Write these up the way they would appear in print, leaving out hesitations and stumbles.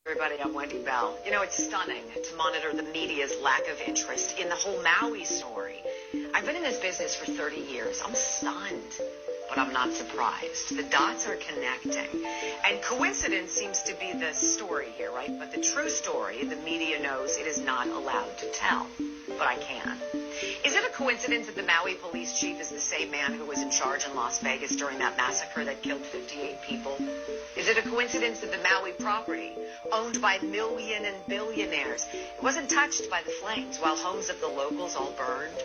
Everybody, I'm Wendy Bell. You know, it's stunning to monitor the media's lack of interest in the whole Maui story. I've been in this business for 30 years. I'm stunned, but I'm not surprised. The dots are connecting. And coincidence seems to be the story here, right? But the true story, the media knows it is not allowed to tell. But I can. Is it a coincidence that the Maui police chief is the same man who was in charge in Las Vegas during that massacre that killed 58 people? Is it a coincidence that the Maui property, owned by million and billionaires, wasn't touched by the flames while homes of the locals all burned?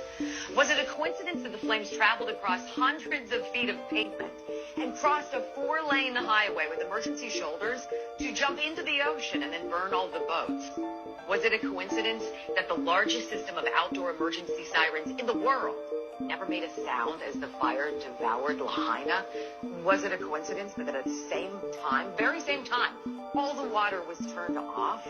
Was it a coincidence that the flames traveled across hundreds of feet of pavement and crossed a 4-lane highway with emergency shoulders to jump into the ocean and then burn all the boats? Was it a coincidence that the largest system of outdoor emergency sirens in the world never made a sound as the fire devoured Lahaina? Was it a coincidence that at the same time, very same time, all the water was turned off?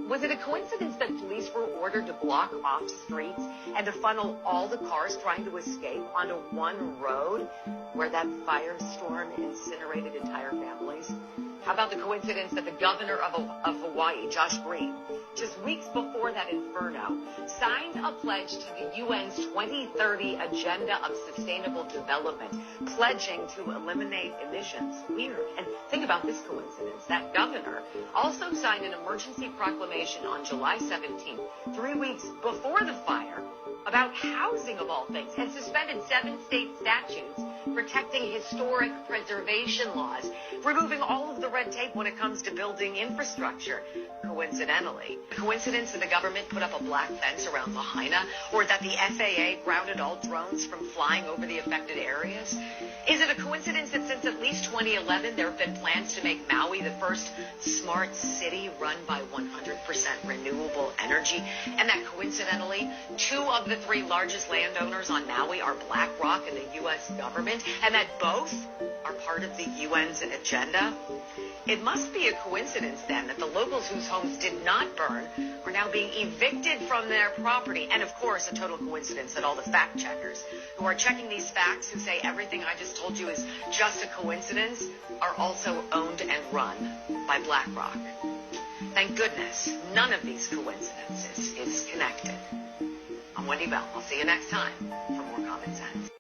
Was it a coincidence that police were ordered to block off streets and to funnel all the cars trying to escape onto one road where that firestorm incinerated entire families? How about the coincidence that the governor of Hawaii, Josh Green, just weeks before that inferno, signed a pledge to the UN's 2030 Agenda of Sustainable Development, pledging to eliminate emissions? Weird. And think about this coincidence. That governor also signed an emergency proclamation on July 17th, 3 weeks before the fire, about housing of all things, and suspended 7 state statutes protecting historic preservation laws, removing all of the red tape when it comes to building infrastructure. Coincidentally, the coincidence that the government put up a black fence around Lahaina, or that the FAA grounded all drones from flying over the affected areas? Is it a coincidence that since at least 2011 there have been plans to make Maui the first smart city run by 100% renewable energy, and that coincidentally 2 of the 3 largest landowners on Maui are BlackRock and the U.S. government, and that both are part of the UN's agenda? It must be a coincidence, then, that the locals whose homes did not burn are now being evicted from their property. And, of course, a total coincidence that all the fact-checkers who are checking these facts, who say everything I just told you is just a coincidence, are also owned and run by BlackRock. Thank goodness none of these coincidences is connected. I'm Wendy Bell. I'll see you next time for more Common Sense.